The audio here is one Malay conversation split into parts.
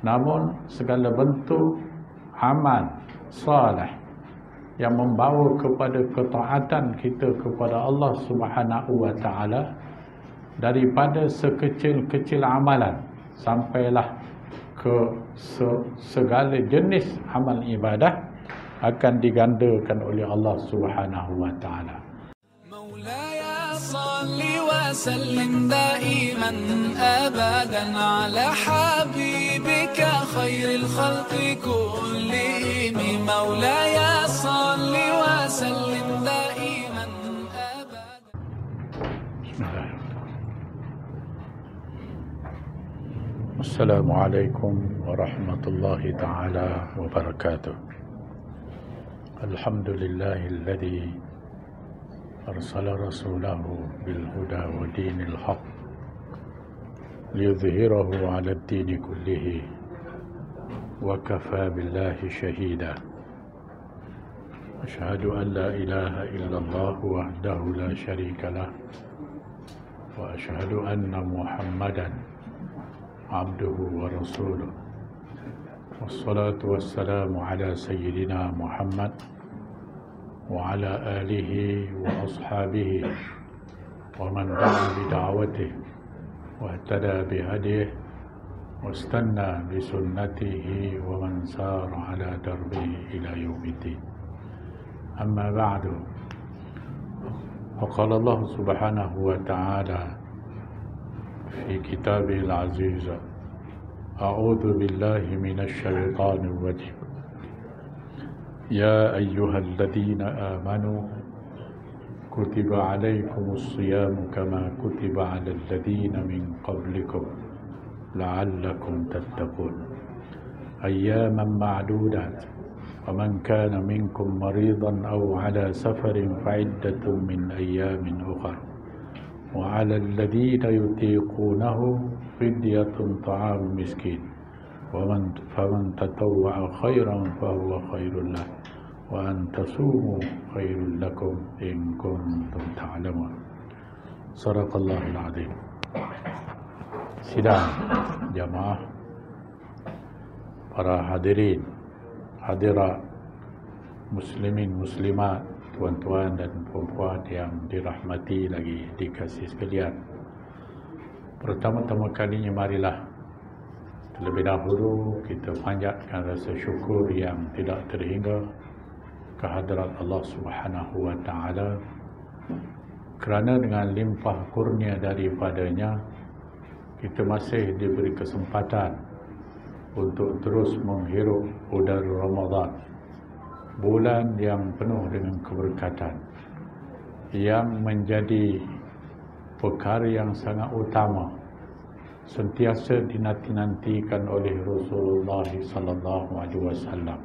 Namun segala bentuk amal salih yang membawa kepada ketaatan kita kepada Allah Subhanahu wa taala, daripada sekecil-kecil amalan sampailah ke segala jenis amal ibadah, akan digandakan oleh Allah Subhanahu wa taala. Maulaya salli wa sallim daiman abadan ala habibika khairil khalqi kullihim. Maulaya salli wa sallim daiman abadan. Assalamualaikum warahmatullahi taala wabarakatuh. Alhamdulillahilladzi arsala rasulahu bil huda wa dinil haq liyudhhirahu 'ala ad-din kullihi wa kafa billahi shahida. Asyhadu an la ilaha illallah wahdahu la syarika lah wa asyhadu anna Muhammadan abduhu wa rasuluh. Wassalatu wassalamu ala sayyidina Muhammad wa ala alihi wa ashabihi wa man da'a bi da'watihi wa ihtada bi hadihi wa istanna bi sunnatihi wa man sara ala darbihi ila yaumiddin. Amma ba'du. Faqala Allah subhanahu wa ta'ala fi kitabil aziz, a'udzu billahi minasy syaithanir rajim. Ya ayyuhalladzina amanu kutiba 'alaikumus shiyamu kama kutiba 'alal ladzina min qablikum la'allakum tattaqun. Ayyaman ma'dudat. Faman kana minkum maridan aw 'ala safarin fa'iddatun min ayyamin ukhra. وعلى الذين يطيقونه فدية طعام مسكين فمن تطوع خيرا فهو خير له وأن تصوموا خير لكم إن كنتم تعلمون. صدق الله العظيم. Sidang jamaah, para hadirin hadirat, muslimin muslimat, tuan-tuan dan puan-puan yang dirahmati lagi dikasihi sekalian. Pertama-tama kalinya marilah terlebih dahulu kita panjatkan rasa syukur yang tidak terhingga kehadrat Allah Subhanahu wa taala, kerana dengan limpah kurnia daripadanya kita masih diberi kesempatan untuk terus menghirup udara Ramadan, bulan yang penuh dengan keberkatan, yang menjadi perkara yang sangat utama, sentiasa dinanti-nantikan oleh Rasulullah sallallahu alaihi wasallam.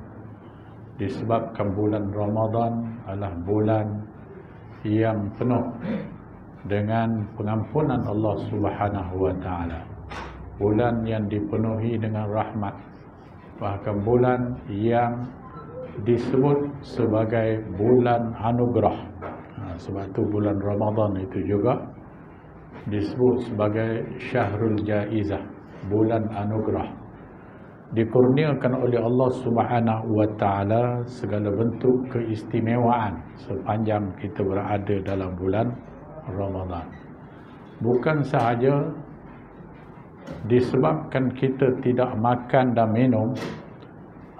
Disebabkan bulan Ramadan adalah bulan yang penuh dengan pengampunan Allah Subhanahu wa taala, bulan yang dipenuhi dengan rahmat, bahkan bulan yang disebut sebagai bulan anugerah. Sebab itu bulan Ramadan itu juga disebut sebagai Syahrul Jaizah, bulan anugerah. Dikurniakan oleh Allah Subhanahu wa taala segala bentuk keistimewaan sepanjang kita berada dalam bulan Ramadan. Bukan sahaja disebabkan kita tidak makan dan minum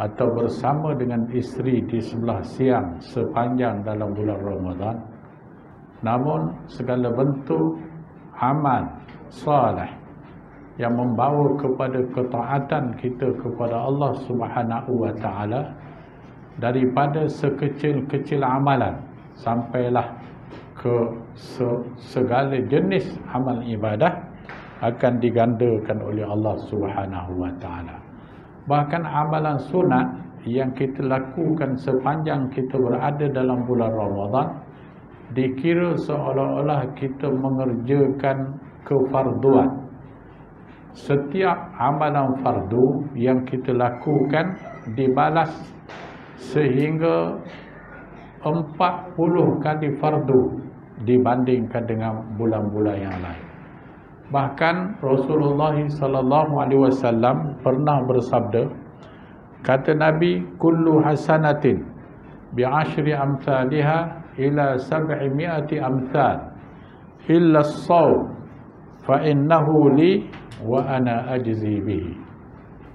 atau bersama dengan isteri di sebelah siang sepanjang dalam bulan Ramadan, namun segala bentuk amal salih yang membawa kepada ketaatan kita kepada Allah Subhanahu wa taala, daripada sekecil-kecil amalan sampailah ke segala jenis amal ibadah, akan digandakan oleh Allah Subhanahu wa taala. Bahkan amalan sunat yang kita lakukan sepanjang kita berada dalam bulan Ramadan dikira seolah-olah kita mengerjakan kefarduan. Setiap amalan fardu yang kita lakukan dibalas sehingga 40 kali fardu dibandingkan dengan bulan-bulan yang lain. Bahkan Rasulullah sallallahu alaihi wasallam pernah bersabda, kata Nabi, kullu hasanatin bi'ashri amsalha ila 700 amsal illa as-shaum fa innahu li wa ana ajzi bihi.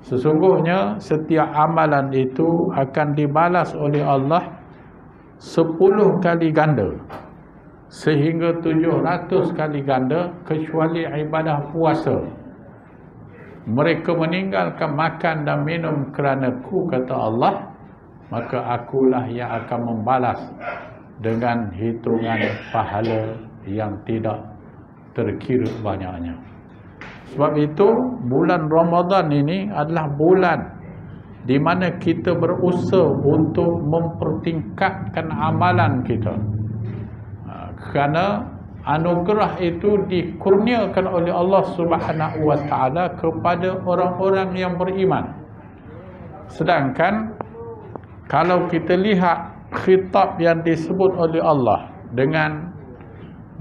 Sesungguhnya setiap amalan itu akan dibalas oleh Allah 10 kali ganda sehingga 700 kali ganda kecuali ibadah puasa. Mereka meninggalkan makan dan minum kerana ku, kata Allah, maka akulah yang akan membalas dengan hitungan pahala yang tidak terkira banyaknya. Sebab itu bulan Ramadan ini adalah bulan di mana kita berusaha untuk mempertingkatkan amalan kita. Kerana anugerah itu dikurniakan oleh Allah Subhanahu wa taala kepada orang-orang yang beriman. Sedangkan kalau kita lihat khitab yang disebut oleh Allah dengan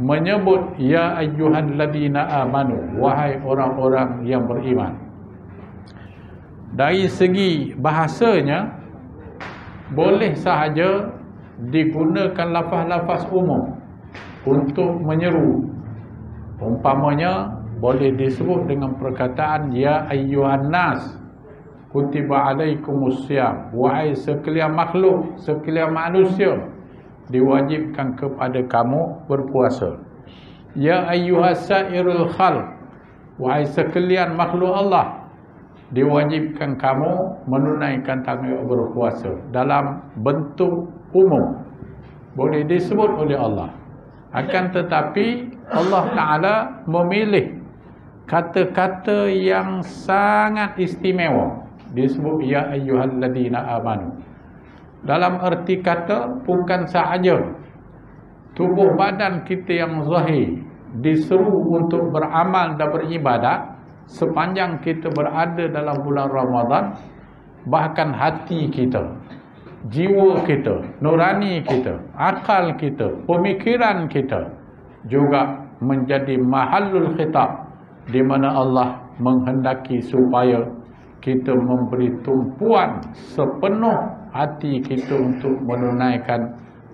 menyebut ya ayyuhalladzina amanu, wahai orang-orang yang beriman, dari segi bahasanya boleh sahaja digunakan lafaz-lafaz umum untuk menyeru. Umpamanya boleh disebut dengan perkataan ya ayyuhan nas kutiba alaikumusiyam, wahai sekalian makhluk, sekalian manusia, diwajibkan kepada kamu berpuasa. Ya ayyuhas sairul khalq, wahai sekalian makhluk Allah, diwajibkan kamu menunaikan tanggungjawab berpuasa. Dalam bentuk umum boleh disebut oleh Allah. Akan tetapi Allah Ta'ala memilih kata-kata yang sangat istimewa, disebut ya ayyuhalladzina amanu. Dalam erti kata, bukan sahaja tubuh badan kita yang zahir disuruh untuk beramal dan beribadat sepanjang kita berada dalam bulan Ramadan, bahkan hati kita, jiwa kita, nurani kita, akal kita, pemikiran kita juga menjadi mahallul khitab, di mana Allah menghendaki supaya kita memberi tumpuan sepenuh hati kita untuk menunaikan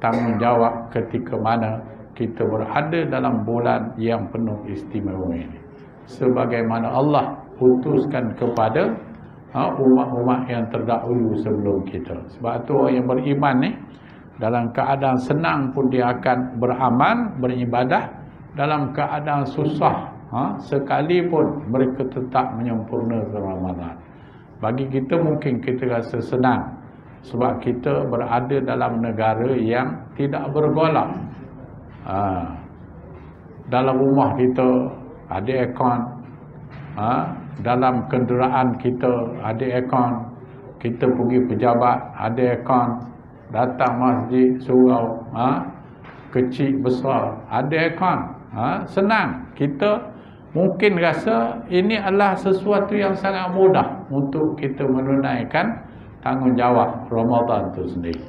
tanggungjawab ketika mana kita berada dalam bulan yang penuh istimewa ini, sebagaimana Allah putuskan kepada umat-umat yang terdahulu sebelum kita. Sebab tu orang yang beriman ni dalam keadaan senang pun dia akan beramal, beribadah. Dalam keadaan susah sekalipun mereka tetap menyempurnakan Ramadan. Bagi kita mungkin kita rasa senang sebab kita berada dalam negara yang tidak bergolak. Dalam rumah kita ada aircon, dalam kenderaan kita ada aircon, kita pergi pejabat ada aircon, datang masjid surau kecil besar ada aircon, senang. Kita mungkin rasa ini adalah sesuatu yang sangat mudah untuk kita menunaikan tanggungjawab Ramadan itu sendiri.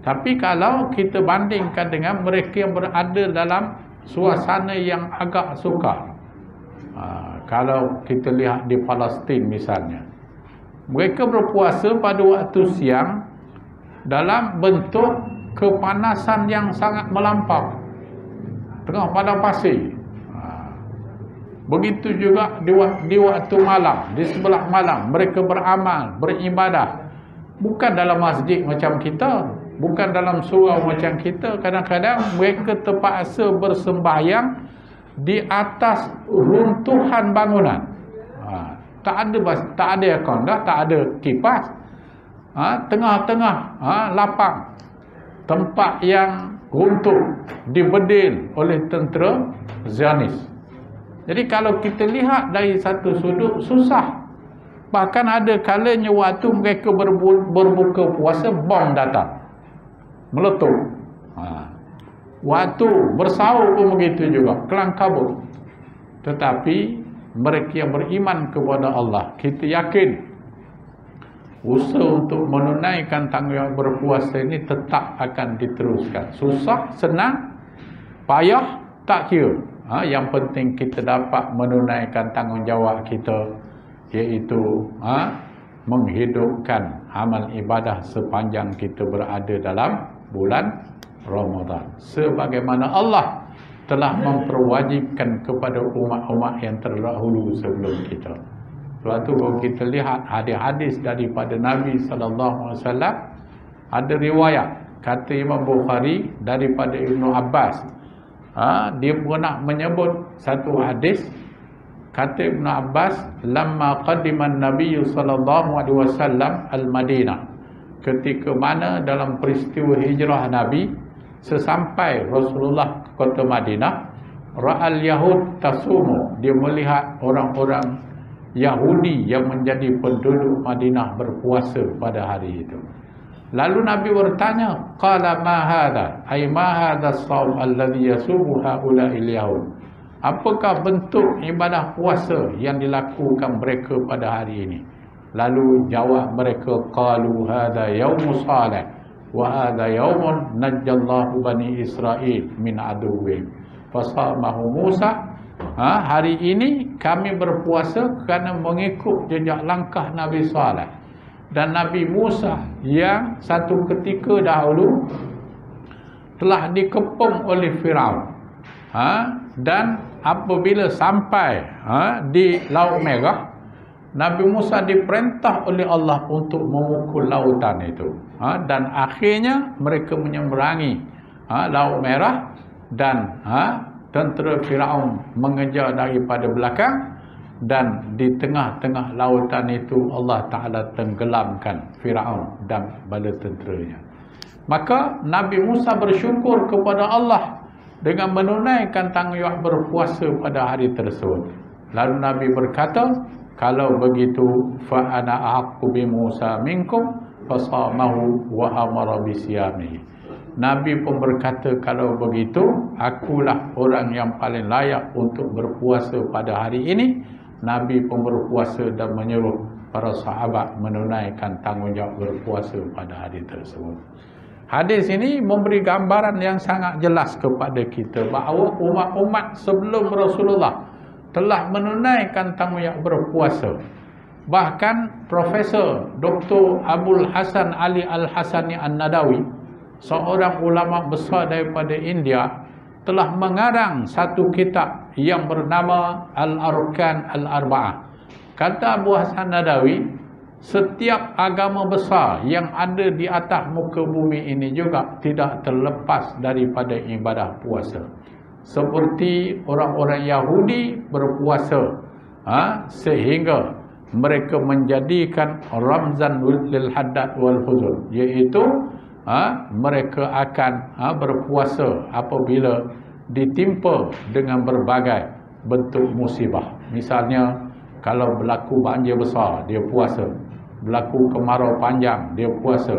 Tapi kalau kita bandingkan dengan mereka yang berada dalam suasana yang agak sukar, kalau kita lihat di Palestin misalnya, mereka berpuasa pada waktu siang dalam bentuk kepanasan yang sangat melampau, tengah padang pasir. Begitu juga di waktu malam, di sebelah malam mereka beramal, beribadah. Bukan dalam masjid macam kita, bukan dalam surau macam kita. Kadang-kadang mereka terpaksa bersembahyang di atas runtuhan bangunan. Tak ada aircon dah, tak ada kipas. Tengah-tengah lapang, tempat yang runtuh, dibedil oleh tentera Zionis. Jadi kalau kita lihat dari satu sudut, susah. Bahkan ada kalanya waktu mereka berbuka puasa, bom datang, meletup. Waktu bersahur pun begitu juga, kelang kabut. Tetapi mereka yang beriman kepada Allah, kita yakin usaha untuk menunaikan tanggungjawab berpuasa ini tetap akan diteruskan. Susah, senang, payah, tak kira. Yang penting kita dapat menunaikan tanggungjawab kita, iaitu menghidupkan amal ibadah sepanjang kita berada dalam bulan Ramadan, sebagaimana Allah telah memperwajibkan kepada umat-umat yang terdahulu sebelum kita. Sebab tu kalau kita lihat hadis-hadis daripada Nabi SAW, ada riwayat kata Imam Bukhari daripada Ibnu Abbas. Dia pernah menyebut satu hadis, kata Ibnu Abbas, lamma qadiman Nabi SAW al-Madinah, ketika mana dalam peristiwa hijrah Nabi, sesampai Rasulullah ke kota Madinah, ra'al yahud tasumu, dia melihat orang-orang Yahudi yang menjadi penduduk Madinah berpuasa pada hari itu. Lalu Nabi bertanya, qala ma hadha, ay ma hadha as-shaum alladhi yasumu haula'il yahud, apakah bentuk ibadah puasa yang dilakukan mereka pada hari ini? Lalu jawab mereka, qalu hadha yaumus salih wa hadha yaumun najjallahu bani Israil min aduwwihim fasamahu Musa. Hari ini kami berpuasa kerana mengikut jejak langkah Nabi Saleh dan Nabi Musa yang satu ketika dahulu telah dikepung oleh Firaun. Dan apabila sampai di Laut Merah, Nabi Musa diperintah oleh Allah untuk memukul lautan itu. Dan akhirnya mereka menyeberangi Laut Merah, dan tentera Firaun mengejar daripada belakang, dan di tengah-tengah lautan itu Allah Ta'ala tenggelamkan Firaun dan bala tenteranya. Maka Nabi Musa bersyukur kepada Allah dengan menunaikan tanggungjawab berpuasa pada hari tersebut. Lalu Nabi berkata, kalau begitu fa ana ahaqqu bi Musa minkum fasamahu wa amara bisiyamihi. Nabi pun berkata, kalau begitu akulah orang yang paling layak untuk berpuasa pada hari ini. Nabi pun berpuasa dan menyuruh para sahabat menunaikan tanggungjawab berpuasa pada hari tersebut. Hadis ini memberi gambaran yang sangat jelas kepada kita bahawa umat-umat sebelum Rasulullah telah menunaikan tanggungjawab berpuasa. Bahkan Profesor Dr. Abdul Hasan Ali Al-Hasani An-Nadawi, seorang ulama besar daripada India, telah mengarang satu kitab yang bernama Al-Arkan Al-Arba'ah. Kata Abu Hasan Nadawi, setiap agama besar yang ada di atas muka bumi ini juga tidak terlepas daripada ibadah puasa. Seperti orang-orang Yahudi berpuasa sehingga mereka menjadikan Ramzan lil haddad wal huzun, iaitu mereka akan berpuasa apabila ditimpa dengan berbagai bentuk musibah. Misalnya kalau berlaku banjir besar, dia puasa. Berlaku kemarau panjang, dia puasa.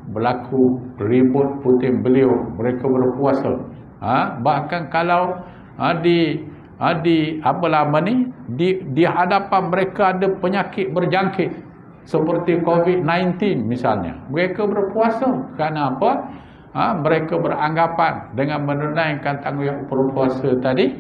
Berlaku ribut puting beliung, mereka berpuasa. Bahkan kalau di hadapan mereka ada penyakit berjangkit seperti COVID-19 misalnya, mereka berpuasa. Kerana apa? Mereka beranggapan dengan menunaikan tanggungjawab berpuasa tadi,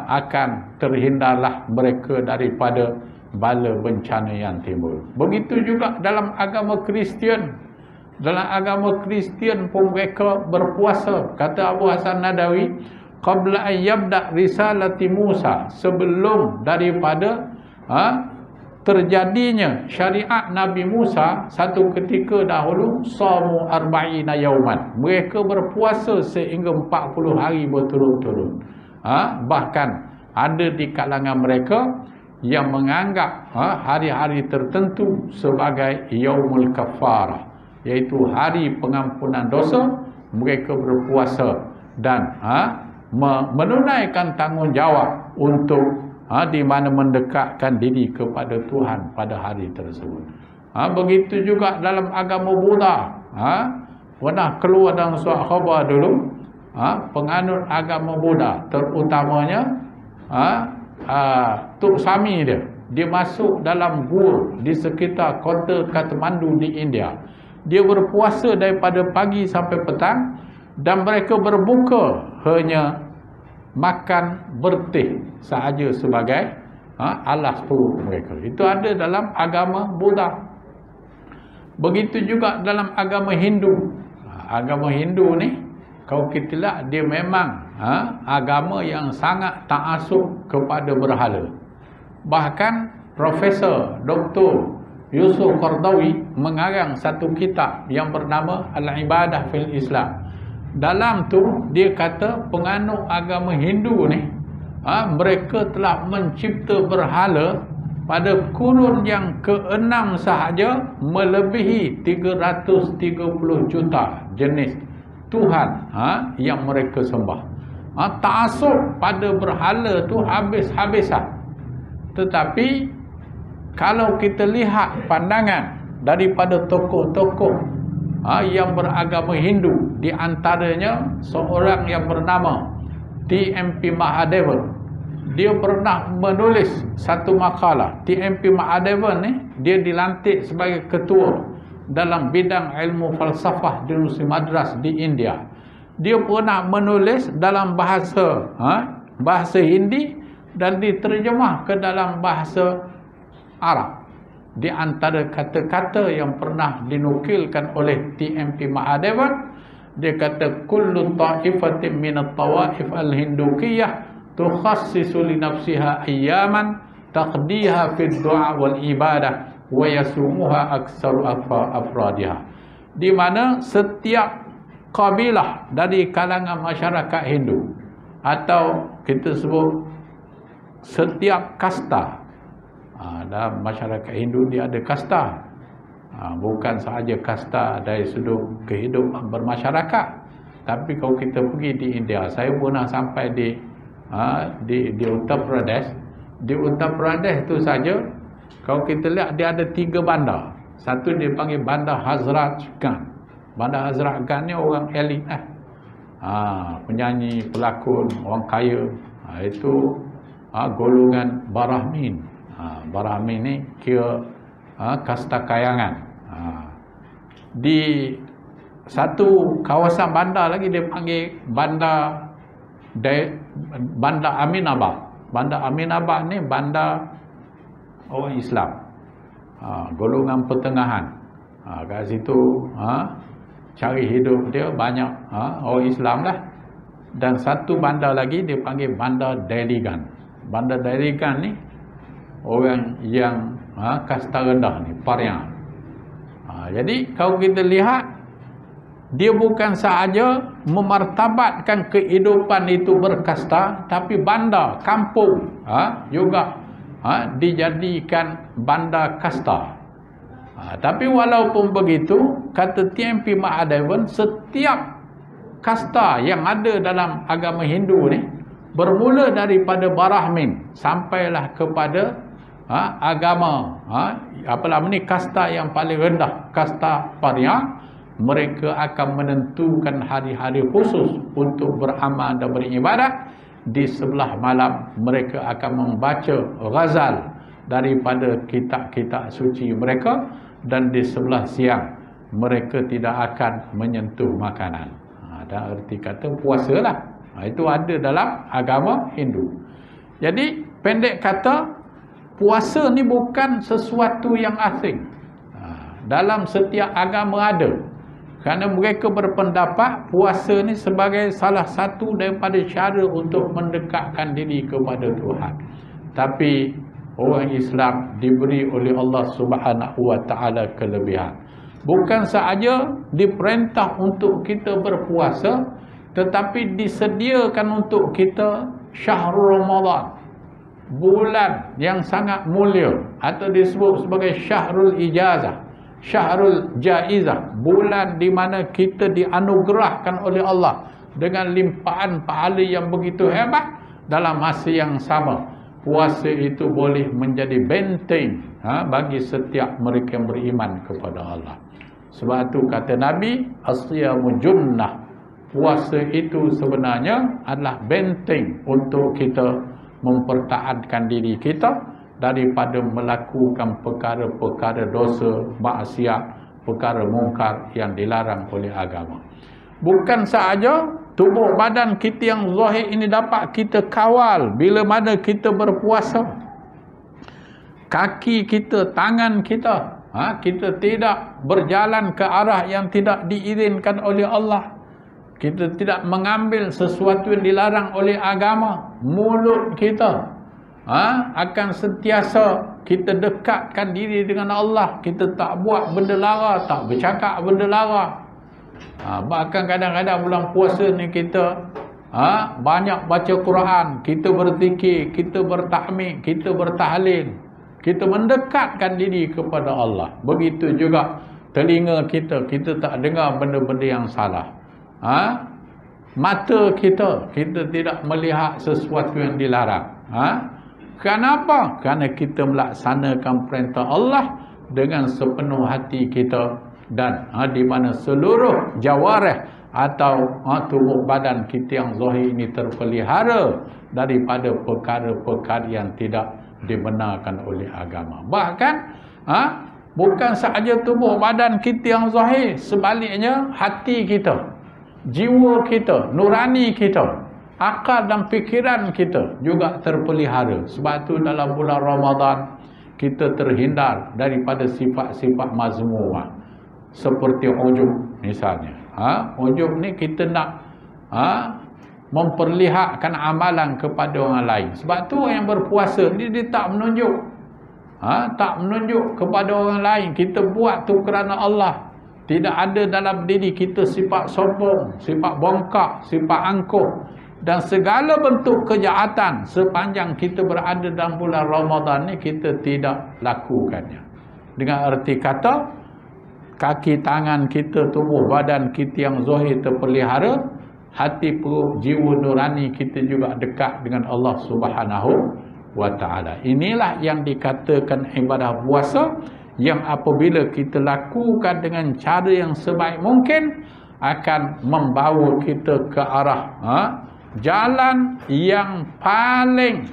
akan terhindarlah mereka daripada bala bencana yang timbul. Begitu juga dalam agama Kristian. Dalam agama Kristian pun mereka berpuasa. Kata Abu Hasan Nadawi, qabla an yabda risalati Musa, sebelum daripada terjadinya syariat Nabi Musa, satu ketika dahulu, samu arba'ina yauman, mereka berpuasa sehingga 40 hari berturut-turut. Bahkan ada di kalangan mereka yang menganggap hari-hari tertentu sebagai yaumul kafarah, iaitu hari pengampunan dosa. Mereka berpuasa dan menunaikan tanggungjawab untuk di mana mendekatkan diri kepada Tuhan pada hari tersebut. Begitu juga dalam agama Buddha. Pernah keluar dalam surat khabar dulu, penganut agama Buddha, terutamanya Tuk Sami dia masuk dalam gua di sekitar kota Kathmandu di India. Dia berpuasa daripada pagi sampai petang, dan mereka berbuka hanya makan bertih sahaja sebagai alas perut mereka. Itu ada dalam agama Buddha. Begitu juga dalam agama Hindu. Agama Hindu ni, kalau kita lihat, dia memang agama yang sangat ta'assub kepada berhala. Bahkan Profesor Dr. Yusuf Qaradawi mengarang satu kitab yang bernama Al-Ibadah fil Islam. Dalam tu dia kata penganut agama Hindu ni, mereka telah mencipta berhala pada kurun yang ke-6 sahaja melebihi 330 juta jenis Tuhan yang mereka sembah. Ta'assub pada berhala tu habis-habisan. Tetapi kalau kita lihat pandangan daripada tokoh-tokoh yang beragama Hindu, di antaranya seorang yang bernama T.M.P. Mahadevan. Dia pernah menulis satu makalah. T.M.P. Mahadevan ni, dia dilantik sebagai ketua dalam bidang ilmu falsafah di Universiti Madras di India. Dia pernah menulis dalam bahasa Hindi dan diterjemah ke dalam bahasa Arab. Di antara kata-kata yang pernah dinukilkan oleh T.M.P. Mahadevan, dia kata kullu ta'ifatin minat tawaif al-hindukiyah tukhassisu li nafsiha ayyaman taqdiha fi du'a wal ibadah wa yasumuha aktsaru afradiha. Di mana setiap kabilah dari kalangan masyarakat Hindu, atau kita sebut setiap kasta. Dalam masyarakat Hindu dia ada kasta. Bukan sahaja kasta dari sudut kehidupan bermasyarakat. Tapi kalau kita pergi di India, saya pernah sampai di Uttar Pradesh. Di Uttar Pradesh itu saja, kalau kita lihat dia ada 3 bandar. Satu dia panggil Bandar Hazrat Gan. Bandar Hazrat Gan ni orang elit penyanyi, pelakon, orang kaya. Itu golongan Brahmin. Brahmin ni kira kasta kayangan. Di satu kawasan bandar lagi dia panggil Bandar Aminabad. Bandar Aminabad ni bandar orang Islam, golongan pertengahan. Kat situ cari hidup dia banyak orang Islam lah. Dan satu bandar lagi dia panggil Bandar Deligan. Bandar Deligan ni orang yang kasta rendah ni, pariah. Jadi kalau kita lihat, dia bukan sahaja memartabatkan kehidupan itu berkasta, tapi bandar, kampung juga dijadikan bandar kasta. Tapi walaupun begitu, kata T.M.P. Mahadevan, setiap kasta yang ada dalam agama Hindu ni, bermula daripada Brahmin sampailah kepada agama kasta yang paling rendah, kasta pariah. Mereka akan menentukan hari-hari khusus untuk beramal dan beribadat. Di sebelah malam mereka akan membaca ghazal daripada kitab-kitab suci mereka, dan di sebelah siang mereka tidak akan menyentuh makanan. Dan erti kata puasa lah. Itu ada dalam agama Hindu. Jadi pendek kata, puasa ni bukan sesuatu yang asing. Dalam setiap agama ada. Kerana mereka berpendapat puasa ni sebagai salah satu daripada cara untuk mendekatkan diri kepada Tuhan. Tapi orang Islam diberi oleh Allah Subhanahu wa taala kelebihan. Bukan sahaja diperintah untuk kita berpuasa, tetapi disediakan untuk kita Syahrul Ramadan, bulan yang sangat mulia, atau disebut sebagai Syahrul Ijazah, Syahrul Jaizah, bulan di mana kita dianugerahkan oleh Allah dengan limpahan pahala yang begitu hebat. Dalam masa yang sama, puasa itu boleh menjadi benteng bagi setiap mereka yang beriman kepada Allah. Sebab itu kata Nabi, as-siyamu junnah, puasa itu sebenarnya adalah benteng untuk kita mempertahankan diri kita daripada melakukan perkara-perkara dosa, maksiat, perkara mungkar yang dilarang oleh agama. Bukan sahaja tubuh badan kita yang zahir ini dapat kita kawal bila mana kita berpuasa. Kaki kita, tangan kita, kita tidak berjalan ke arah yang tidak diizinkan oleh Allah. Kita tidak mengambil sesuatu yang dilarang oleh agama. Mulut kita akan sentiasa kita dekatkan diri dengan Allah. Kita tak buat benda lara, tak bercakap benda lara. Bahkan kadang-kadang bulan puasa ni kita banyak baca Quran, kita berzikir, kita bertahmid, kita bertahlil. Kita mendekatkan diri kepada Allah. Begitu juga telinga kita, kita tak dengar benda-benda yang salah. Mata kita, kita tidak melihat sesuatu yang dilarang. Kenapa? Kerana kita melaksanakan perintah Allah dengan sepenuh hati kita dan di mana seluruh jawarih atau tubuh badan kita yang zahir ini terpelihara daripada perkara-perkara yang tidak dibenarkan oleh agama. Bahkan bukan sahaja tubuh badan kita yang zahir, sebaliknya hati kita, jiwa kita, nurani kita, akal dan fikiran kita juga terpelihara. Sebab itu dalam bulan Ramadan kita terhindar daripada sifat-sifat mazmumah seperti ujub misalnya. Ujub ni kita nak memperlihatkan amalan kepada orang lain. Sebab tu orang yang berpuasa ni dia tak menunjuk. Tak menunjuk kepada orang lain. Kita buat tu kerana Allah. Tidak ada dalam diri kita sifat sombong, sifat bongkak, sifat angkuh dan segala bentuk kejahatan sepanjang kita berada dalam bulan Ramadan ni kita tidak lakukannya. Dengan erti kata kaki tangan kita, tubuh badan kita yang zahir terpelihara, hati perut jiwa nurani kita juga dekat dengan Allah Subhanahu wa ta'ala. Inilah yang dikatakan ibadah puasa, yang apabila kita lakukan dengan cara yang sebaik mungkin akan membawa kita ke arah jalan yang paling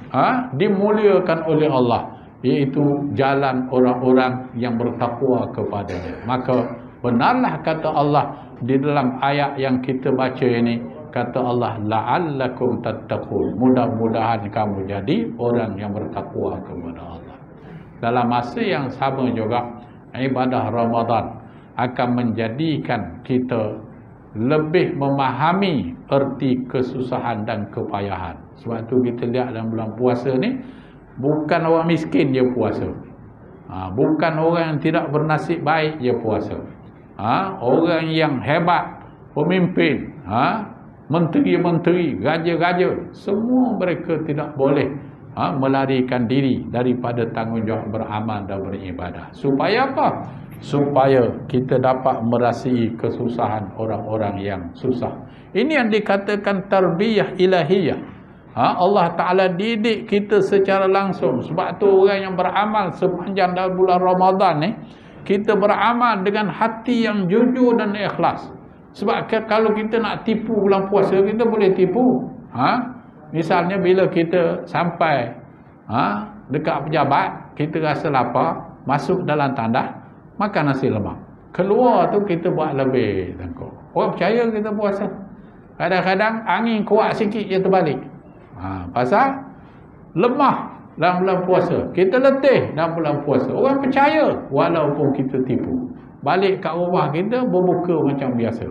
dimuliakan oleh Allah, iaitu jalan orang-orang yang bertakwa kepadanya. Maka benarlah kata Allah di dalam ayat yang kita baca ini, kata Allah, la'allakum tattaqun, mudah-mudahan kamu jadi orang yang bertakwa kepada Allah. Dalam masa yang sama juga ibadah Ramadan akan menjadikan kita lebih memahami erti kesusahan dan kepayahan. Sebab tu kita lihat dalam bulan puasa ni bukan orang miskin je puasa, bukan orang yang tidak bernasib baik je puasa, orang yang hebat, pemimpin, menteri-menteri, raja-raja, semua mereka tidak boleh melarikan diri daripada tanggungjawab beramal dan beribadah. Supaya apa? Supaya kita dapat merasai kesusahan orang-orang yang susah. Ini yang dikatakan tarbiyah ilahiyah. Allah Ta'ala didik kita secara langsung. Sebab tu orang yang beramal sepanjang dalam bulan Ramadan ni, kita beramal dengan hati yang jujur dan ikhlas. Sebab kalau kita nak tipu bulan puasa, kita boleh tipu. Misalnya bila kita sampai dekat pejabat, kita rasa lapar, masuk dalam tandas, makan nasi lemak. Keluar tu kita buat lebih tangguh. Orang percaya kita puasa. Kadang-kadang angin kuat sikit je terbalik. Pasal lemah dalam bulan puasa. Kita letih dalam bulan puasa. Orang percaya walaupun kita tipu. Balik kat rumah kita berbuka macam biasa.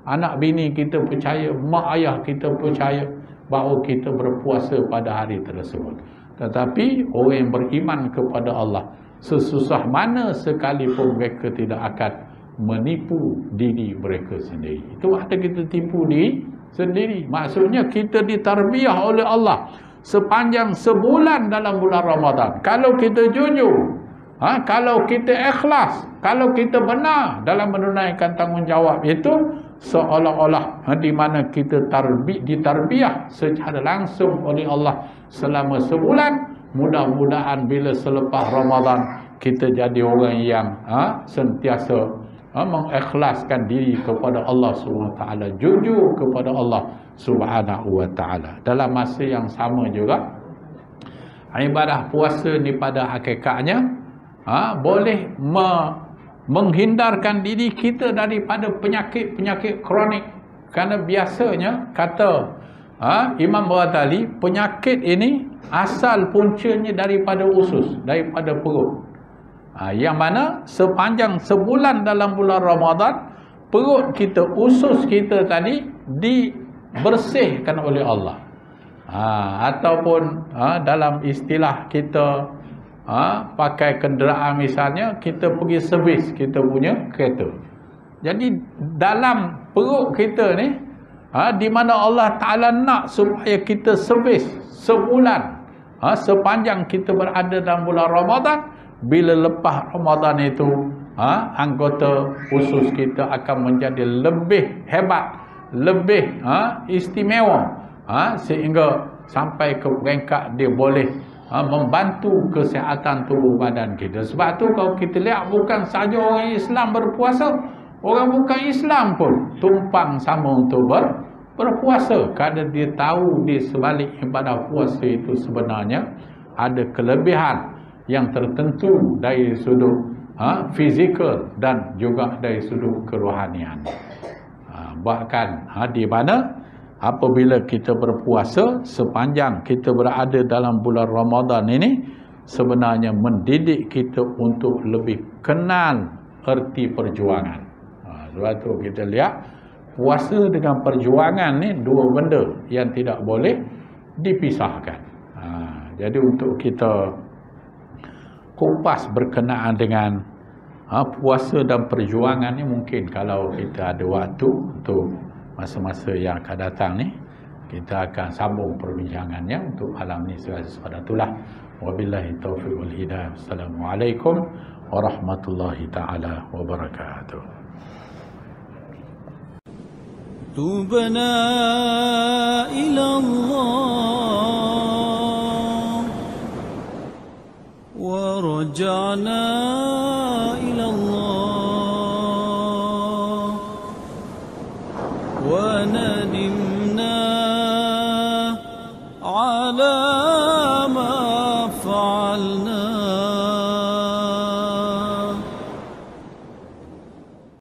Anak bini kita percaya, mak ayah kita percaya bahawa kita berpuasa pada hari tersebut. Tetapi orang yang beriman kepada Allah, sesusah mana sekalipun mereka tidak akan menipu diri mereka sendiri. Itu makna kita tipu diri sendiri. Maksudnya kita ditarbiyah oleh Allah sepanjang sebulan dalam bulan Ramadan. Kalau kita jujur, kalau kita ikhlas, kalau kita benar dalam menunaikan tanggungjawab itu, seolah-olah di mana kita ditarbiyah secara langsung oleh Allah selama sebulan. Mudah-mudahan bila selepas Ramadan kita jadi orang yang sentiasa mengikhlaskan diri kepada Allah SWT, jujur kepada Allah Subhanahu wa ta'ala. Dalam masa yang sama juga, ibadah puasa ni pada hakikatnya boleh menghindarkan diri kita daripada penyakit-penyakit kronik Kerana biasanya kata Imam Ghazali, penyakit ini asal puncanya daripada usus, daripada perut. Yang mana sepanjang sebulan dalam bulan Ramadan, perut kita, usus kita tadi dibersihkan oleh Allah. Ataupun dalam istilah kita pakai kenderaan misalnya, kita pergi servis kita punya kereta. Jadi dalam perut kita ni, di mana Allah Ta'ala nak supaya kita servis sebulan, sepanjang kita berada dalam bulan Ramadan. Bila lepas Ramadan itu, anggota usus kita akan menjadi lebih hebat, lebih istimewa, sehingga sampai ke peringkat dia boleh membantu kesihatan tubuh badan kita. Sebab tu kalau kita lihat, bukan saja orang Islam berpuasa, orang bukan Islam pun tumpang sama untuk berpuasa, kerana dia tahu di sebalik ibadah puasa itu sebenarnya ada kelebihan yang tertentu dari sudut fizikal dan juga dari sudut kerohanian. Bahkan di mana apabila kita berpuasa, sepanjang kita berada dalam bulan Ramadan ini, sebenarnya mendidik kita untuk lebih kenal erti perjuangan. Sebab tu kita lihat, puasa dengan perjuangan ni dua benda yang tidak boleh dipisahkan. Jadi untuk kita kupas berkenaan dengan puasa dan perjuangan ni, mungkin kalau kita ada waktu untuk masa-masa yang akan datang ni, kita akan sambung perbincangannya. Untuk malam ni sekadar itulah. Wabillahi taufiq wal hidayah. Assalamualaikum warahmatullahi taala wabarakatuh. تبنا إلى الله ورجعنا إلى الله وندمنا